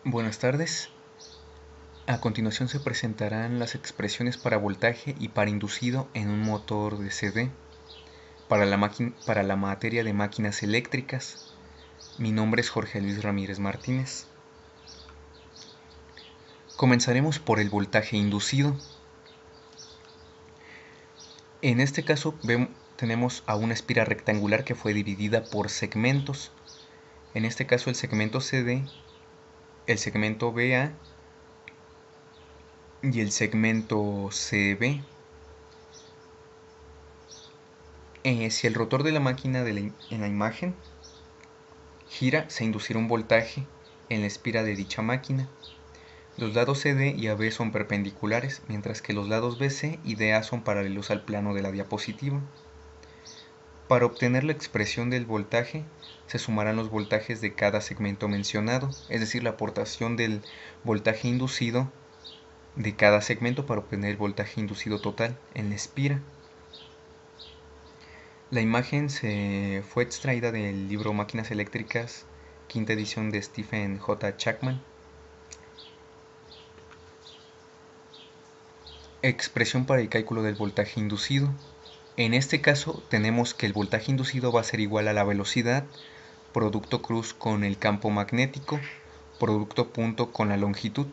Buenas tardes. A continuación se presentarán las expresiones para voltaje y para inducido en un motor de CD para la materia de máquinas eléctricas. Mi nombre es Jorge Luis Ramírez Martínez. Comenzaremos por el voltaje inducido. En este caso tenemos a una espira rectangular que fue dividida por segmentos. En este caso el segmento CD, el segmento BA y el segmento CB. Si el rotor de la máquina en la imagen gira, se inducirá un voltaje en la espira de dicha máquina. Los lados CD y AB son perpendiculares, mientras que los lados BC y DA son paralelos al plano de la diapositiva. Para obtener la expresión del voltaje, se sumarán los voltajes de cada segmento mencionado, es decir, la aportación del voltaje inducido de cada segmento para obtener el voltaje inducido total en la espira. La imagen se fue extraída del libro Máquinas Eléctricas, quinta edición de Stephen J. Chapman. Expresión para el cálculo del voltaje inducido. En este caso tenemos que el voltaje inducido va a ser igual a la velocidad, producto cruz con el campo magnético, producto punto con la longitud.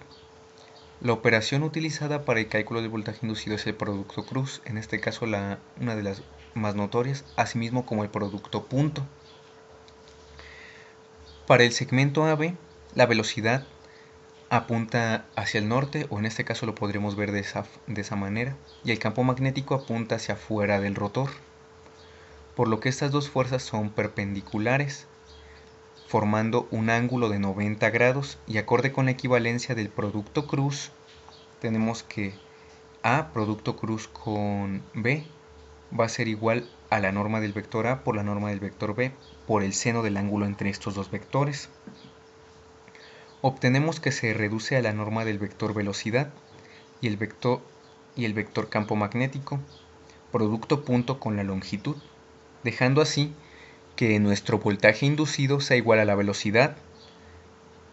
La operación utilizada para el cálculo del voltaje inducido es el producto cruz, en este caso una de las más notorias, asimismo como el producto punto. Para el segmento AB, la velocidad apunta hacia el norte, o en este caso lo podremos ver de esa manera, y el campo magnético apunta hacia afuera del rotor, por lo que estas dos fuerzas son perpendiculares, formando un ángulo de 90 grados, y acorde con la equivalencia del producto cruz, tenemos que A, producto cruz con B, va a ser igual a la norma del vector A por la norma del vector B, por el seno del ángulo entre estos dos vectores. Obtenemos que se reduce a la norma del vector velocidad y el vector campo magnético, producto punto con la longitud, dejando así que nuestro voltaje inducido sea igual a la velocidad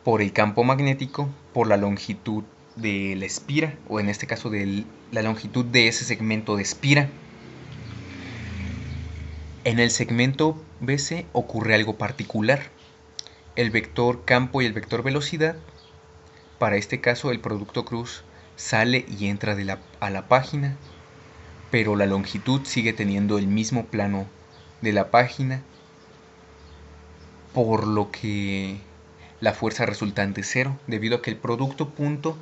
por el campo magnético por la longitud de la espira, o en este caso de la longitud de ese segmento de espira. En el segmento BC ocurre algo particular. El vector campo y el vector velocidad, para este caso el producto cruz sale y entra a la página, pero la longitud sigue teniendo el mismo plano de la página, por lo que la fuerza resultante es cero, debido a que el producto punto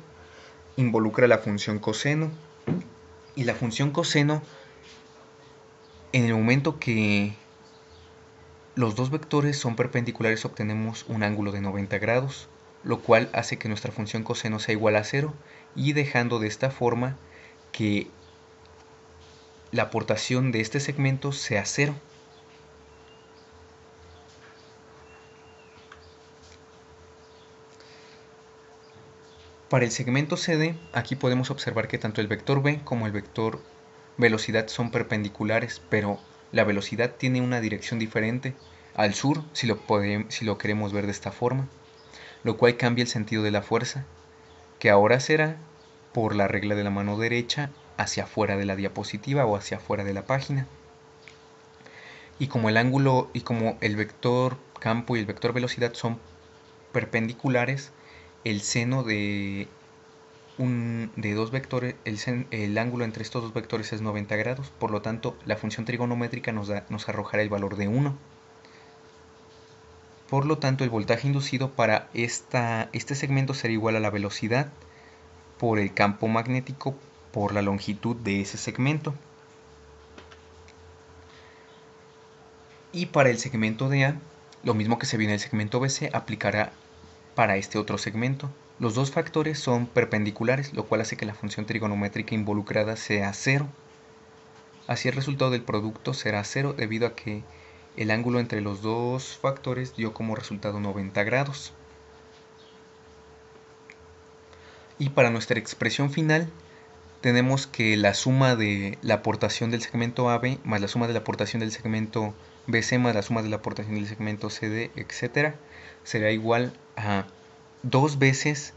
involucra la función coseno, y la función coseno, en el momento que los dos vectores son perpendiculares, obtenemos un ángulo de 90 grados, lo cual hace que nuestra función coseno sea igual a 0, y dejando de esta forma que la aportación de este segmento sea 0. Para el segmento CD, aquí podemos observar que tanto el vector B como el vector velocidad son perpendiculares, pero la velocidad tiene una dirección diferente al sur, si lo queremos ver de esta forma, lo cual cambia el sentido de la fuerza, que ahora será por la regla de la mano derecha hacia afuera de la diapositiva o hacia afuera de la página. Y como el vector campo y el vector velocidad son perpendiculares, el seno de dos vectores, el ángulo entre estos dos vectores es 90 grados, por lo tanto la función trigonométrica nos arrojará el valor de 1. Por lo tanto, el voltaje inducido para este segmento será igual a la velocidad por el campo magnético por la longitud de ese segmento. Y para el segmento DA, lo mismo que se vio en el segmento BC aplicará para este otro segmento. Los dos factores son perpendiculares, lo cual hace que la función trigonométrica involucrada sea 0. Así el resultado del producto será 0 debido a que el ángulo entre los dos factores dio como resultado 90 grados. Y para nuestra expresión final, tenemos que la suma de la aportación del segmento AB más la suma de la aportación del segmento BC más la suma de la aportación del segmento CD, etc., será igual a 2 veces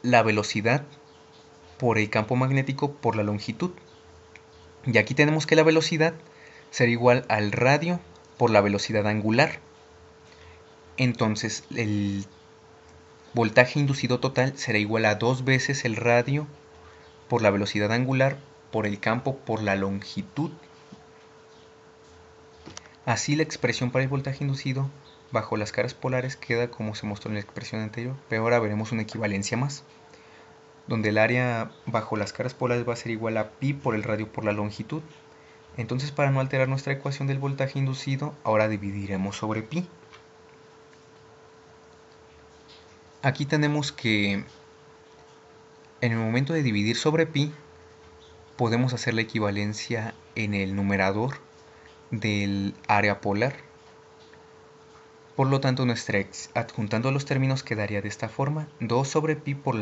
la velocidad por el campo magnético por la longitud. Y aquí tenemos que la velocidad será igual al radio por la velocidad angular. Entonces el voltaje inducido total será igual a 2 veces el radio por la velocidad angular por el campo por la longitud. Así la expresión para el voltaje inducido bajo las caras polares queda como se mostró en la expresión anterior, pero ahora veremos una equivalencia más, donde el área bajo las caras polares va a ser igual a pi por el radio por la longitud. Entonces, para no alterar nuestra ecuación del voltaje inducido, ahora dividiremos sobre pi. Aquí tenemos que en el momento de dividir sobre pi, podemos hacer la equivalencia en el numerador del área polar. Por lo tanto, adjuntando los términos quedaría de esta forma: 2 sobre pi por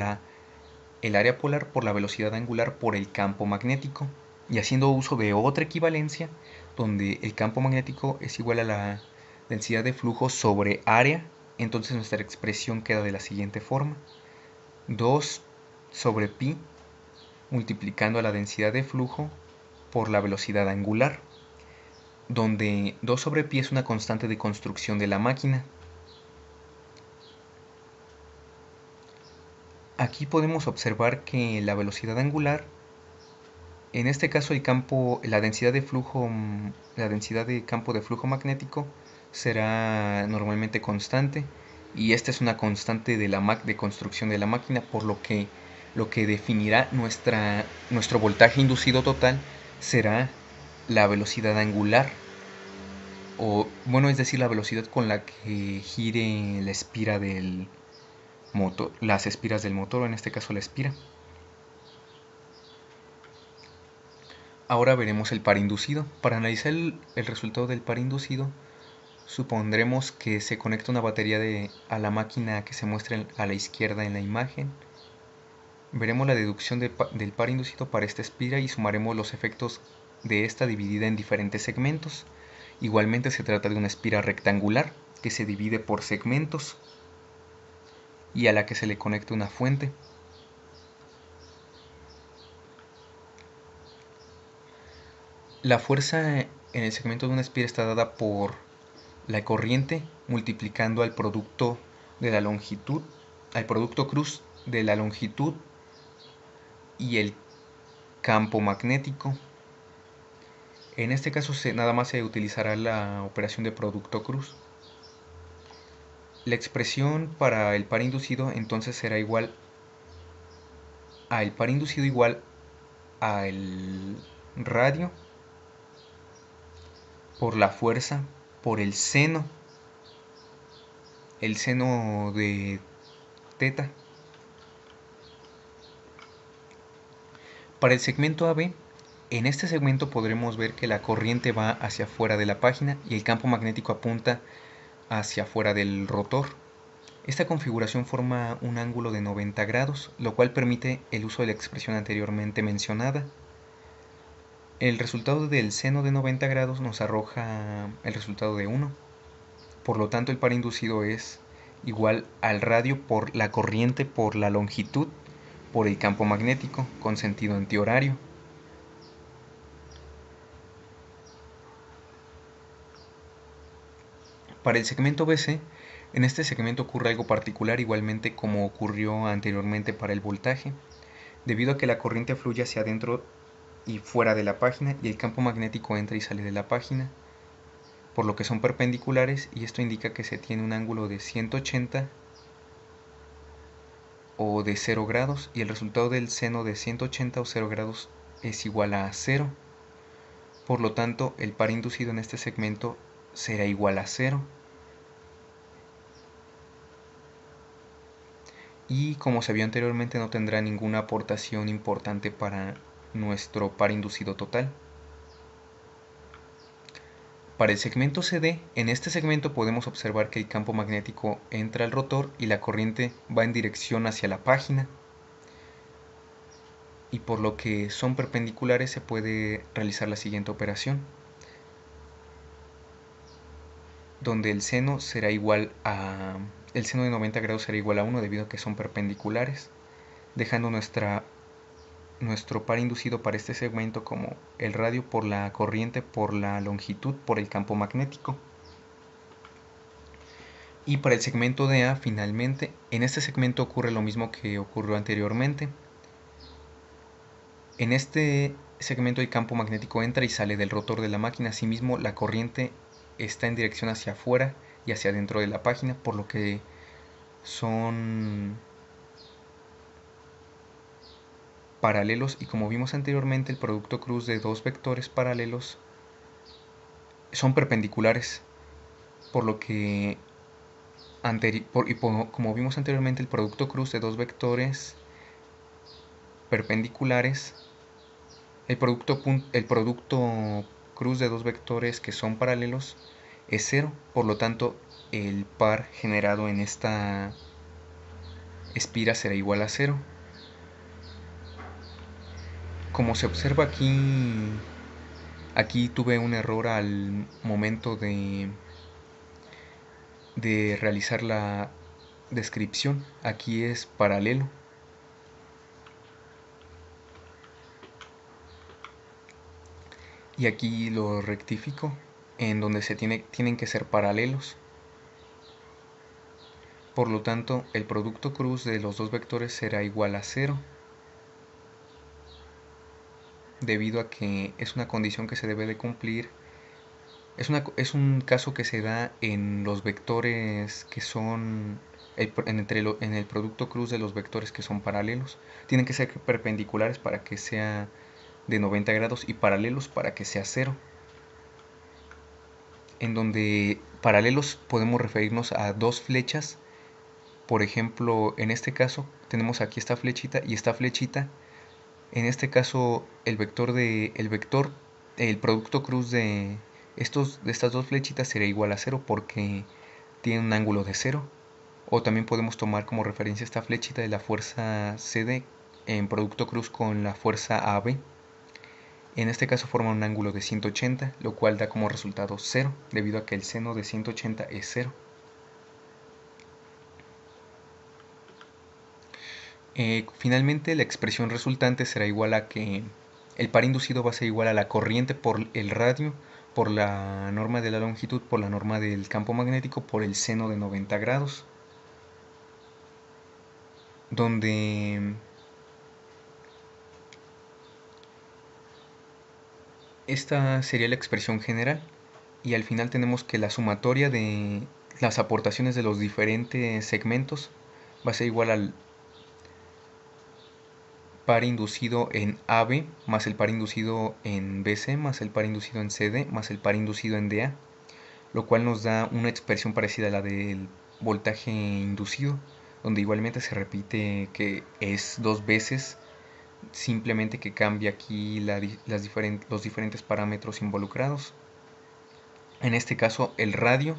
el área polar por la velocidad angular por el campo magnético. Y haciendo uso de otra equivalencia, donde el campo magnético es igual a la densidad de flujo sobre área, entonces nuestra expresión queda de la siguiente forma: 2 sobre pi multiplicando a la densidad de flujo por la velocidad angular, donde 2 sobre pi es una constante de construcción de la máquina. Aquí podemos observar que la velocidad angular, en este caso la densidad de campo de flujo magnético será normalmente constante, y esta es una constante de construcción de la máquina, por lo que definirá nuestro voltaje inducido total será la velocidad angular, es decir, la velocidad con la que gire la espira del motor, las espiras del motor, o en este caso la espira. Ahora veremos el par inducido. Para analizar el resultado del par inducido, supondremos que se conecta una batería a la máquina que se muestra a la izquierda en la imagen. Veremos la deducción del par inducido para esta espira y sumaremos los efectos de esta dividida en diferentes segmentos. Igualmente se trata de una espira rectangular que se divide por segmentos y a la que se le conecta una fuente. La fuerza en el segmento de una espira está dada por la corriente multiplicando al producto de la longitud, al producto cruz de la longitud y el campo magnético. En este caso nada más se utilizará la operación de producto cruz. La expresión para el par inducido entonces será igual al radio por la fuerza por el seno de teta. Para el segmento AB, en este segmento podremos ver que la corriente va hacia afuera de la página y el campo magnético apunta hacia afuera del rotor. Esta configuración forma un ángulo de 90 grados, lo cual permite el uso de la expresión anteriormente mencionada. El resultado del seno de 90 grados nos arroja el resultado de 1. Por lo tanto, el par inducido es igual al radio por la corriente por la longitud por el campo magnético con sentido antihorario. Para el segmento BC, en este segmento ocurre algo particular, igualmente como ocurrió anteriormente para el voltaje, debido a que la corriente fluye hacia adentro y fuera de la página y el campo magnético entra y sale de la página, por lo que son perpendiculares, y esto indica que se tiene un ángulo de 180 o de 0 grados, y el resultado del seno de 180 o 0 grados es igual a 0. Por lo tanto, el par inducido en este segmento será igual a 0. Y como se vio anteriormente, no tendrá ninguna aportación importante para nuestro par inducido total. Para el segmento CD, en este segmento podemos observar que el campo magnético entra al rotor y la corriente va en dirección hacia la página. Y por lo que son perpendiculares se puede realizar la siguiente operación, donde el seno será igual el seno de 90 grados será igual a 1 debido a que son perpendiculares, dejando nuestro par inducido para este segmento como el radio por la corriente por la longitud por el campo magnético. Y para el segmento de A, finalmente, en este segmento ocurre lo mismo que ocurrió anteriormente. En este segmento el campo magnético entra y sale del rotor de la máquina, asimismo la corriente está en dirección hacia afuera y hacia adentro de la página, por lo que son paralelos, y como vimos anteriormente el producto cruz de dos vectores paralelos son perpendiculares, por lo que como vimos anteriormente el producto cruz de dos vectores perpendiculares, el producto cruz de dos vectores que son paralelos es cero, por lo tanto el par generado en esta espira será igual a cero. Como se observa aquí tuve un error al momento de realizar la descripción. Aquí es paralelo. Y aquí lo rectifico, en donde tienen que ser paralelos. Por lo tanto, el producto cruz de los dos vectores será igual a cero, debido a que es una condición que se debe de cumplir. Es un caso que se da en los vectores que son en el producto cruz de los vectores que son paralelos. Tienen que ser perpendiculares para que sea de 90 grados y paralelos para que sea cero. En donde paralelos podemos referirnos a dos flechas. Por ejemplo, en este caso tenemos aquí esta flechita y esta flechita. En este caso el producto cruz de estas dos flechitas será igual a cero porque tiene un ángulo de cero. O también podemos tomar como referencia esta flechita de la fuerza CD en producto cruz con la fuerza AB. En este caso forma un ángulo de 180, lo cual da como resultado 0, debido a que el seno de 180 es 0. Finalmente, la expresión resultante será igual a que el par inducido va a ser igual a la corriente por el radio, por la norma de la longitud, por la norma del campo magnético, por el seno de 90 grados, donde esta sería la expresión general, y al final tenemos que la sumatoria de las aportaciones de los diferentes segmentos va a ser igual al par inducido en AB más el par inducido en BC más el par inducido en CD más el par inducido en DA, lo cual nos da una expresión parecida a la del voltaje inducido, donde igualmente se repite que es dos veces, simplemente que cambia aquí los diferentes parámetros involucrados. En este caso el radio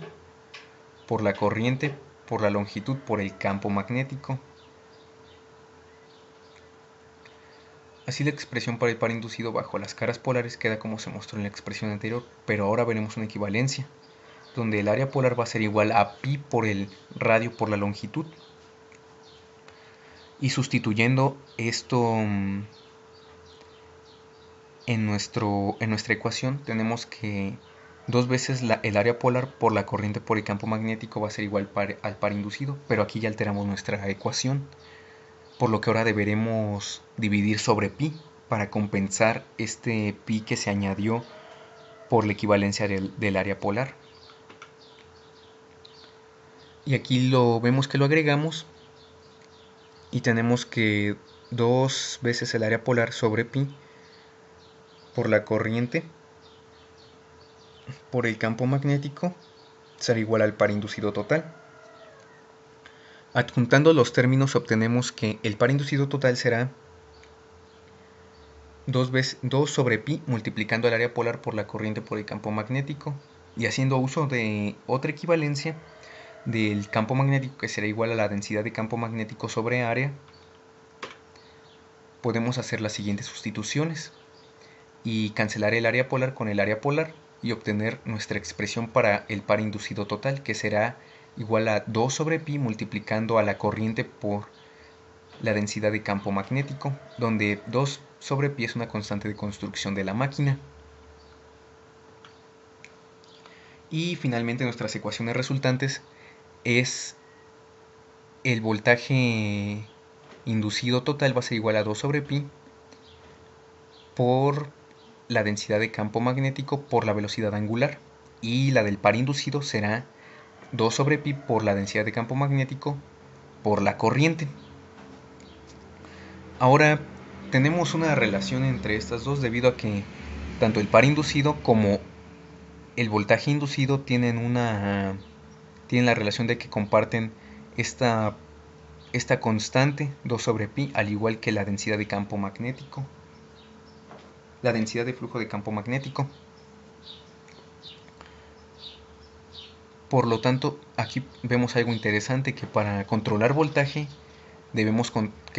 por la corriente, por la longitud, por el campo magnético. Así la expresión para el par inducido bajo las caras polares queda como se mostró en la expresión anterior, pero ahora veremos una equivalencia, donde el área polar va a ser igual a pi por el radio por la longitud. Y sustituyendo esto en nuestra ecuación, tenemos que dos veces el área polar por la corriente por el campo magnético va a ser igual al par inducido, pero aquí ya alteramos nuestra ecuación, por lo que ahora deberemos dividir sobre pi para compensar este pi que se añadió por la equivalencia del área polar. Y aquí vemos que lo agregamos y tenemos que dos veces el área polar sobre pi por la corriente por el campo magnético será igual al par inducido total. Adjuntando los términos obtenemos que el par inducido total será 2 sobre pi multiplicando el área polar por la corriente por el campo magnético, y haciendo uso de otra equivalencia del campo magnético que será igual a la densidad de campo magnético sobre área, podemos hacer las siguientes sustituciones y cancelar el área polar con el área polar y obtener nuestra expresión para el par inducido total, que será igual a 2 sobre pi multiplicando a la corriente por la densidad de campo magnético, donde 2 sobre pi es una constante de construcción de la máquina. Y finalmente nuestras ecuaciones resultantes es el voltaje inducido total va a ser igual a 2 sobre pi por la densidad de campo magnético por la velocidad angular, y la del par inducido será 2 sobre pi por la densidad de campo magnético por la corriente. Ahora tenemos una relación entre estas dos debido a que tanto el par inducido como el voltaje inducido tienen la relación de que comparten esta constante 2 sobre pi, al igual que la densidad de campo magnético, la densidad de flujo de campo magnético. Por lo tanto, aquí vemos algo interesante, que para controlar voltaje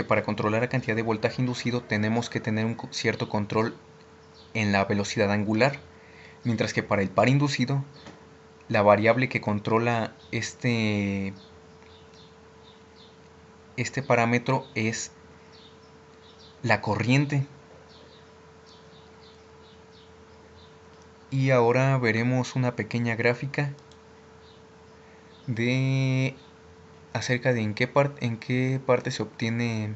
para controlar la cantidad de voltaje inducido tenemos que tener un cierto control en la velocidad angular, mientras que para el par inducido la variable que controla este parámetro es la corriente. Y ahora veremos una pequeña gráfica de acerca de en qué parte se obtienen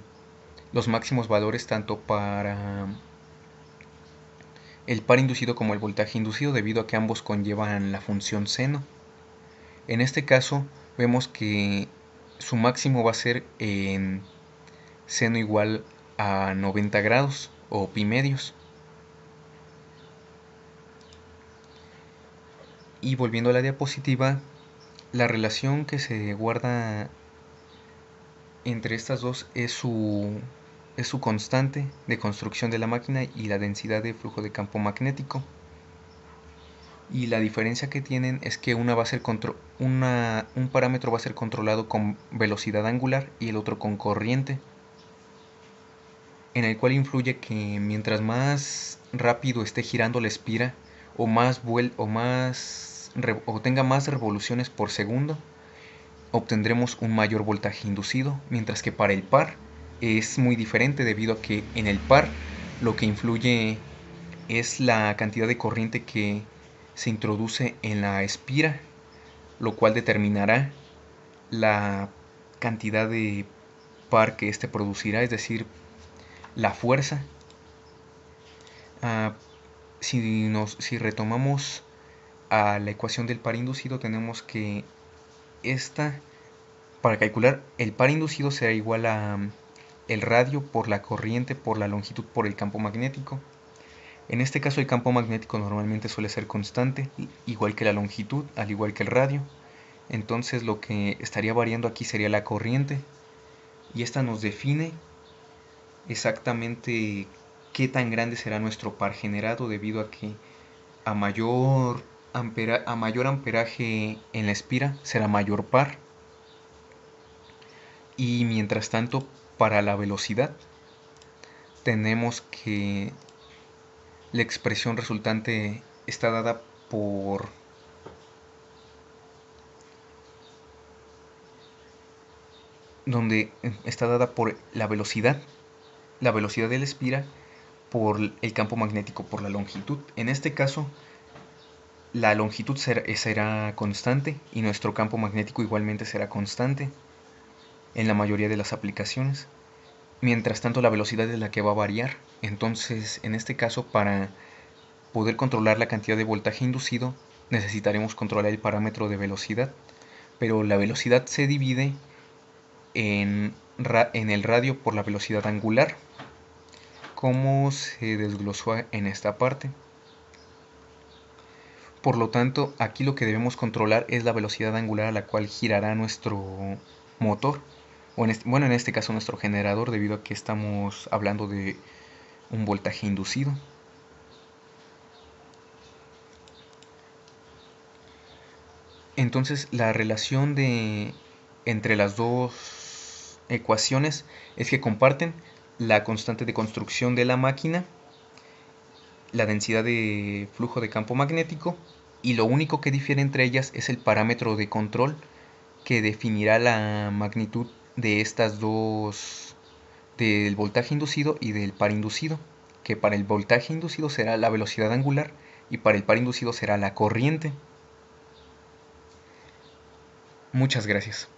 los máximos valores tanto para el par inducido como el voltaje inducido, debido a que ambos conllevan la función seno. En este caso vemos que su máximo va a ser en seno igual a 90 grados o pi medios. Y volviendo a la diapositiva, la relación que se guarda entre estas dos es su constante de construcción de la máquina y la densidad de flujo de campo magnético. Y la diferencia que tienen es que un parámetro va a ser controlado con velocidad angular y el otro con corriente, en el cual influye que mientras más rápido esté girando la espira o tenga más revoluciones por segundo, obtendremos un mayor voltaje inducido, mientras que para el par es muy diferente, debido a que en el par lo que influye es la cantidad de corriente que se introduce en la espira, lo cual determinará la cantidad de par que éste producirá, es decir, la fuerza. Si retomamos a la ecuación del par inducido, tenemos que para calcular el par inducido será igual a el radio por la corriente por la longitud por el campo magnético. En este caso el campo magnético normalmente suele ser constante, igual que la longitud, al igual que el radio. Entonces lo que estaría variando aquí sería la corriente, y esta nos define exactamente qué tan grande será nuestro par generado, debido a que a mayor amperaje en la espira será mayor par. Y mientras tanto, para la velocidad tenemos que la expresión resultante está dada por la velocidad de la espira por el campo magnético por la longitud. En este caso, la longitud será constante y nuestro campo magnético igualmente será constante en la mayoría de las aplicaciones. Mientras tanto, la velocidad es la que va a variar. Entonces, en este caso, para poder controlar la cantidad de voltaje inducido, necesitaremos controlar el parámetro de velocidad. Pero la velocidad se divide en el radio por la velocidad angular, como se desglosó en esta parte. Por lo tanto, aquí lo que debemos controlar es la velocidad angular a la cual girará nuestro motor, o en este caso nuestro generador, debido a que estamos hablando de un voltaje inducido. Entonces, la relación entre las dos ecuaciones es que comparten la constante de construcción de la máquina, la densidad de flujo de campo magnético, y lo único que difiere entre ellas es el parámetro de control que definirá la magnitud de estas dos, del voltaje inducido y del par inducido, que para el voltaje inducido será la velocidad angular y para el par inducido será la corriente. Muchas gracias.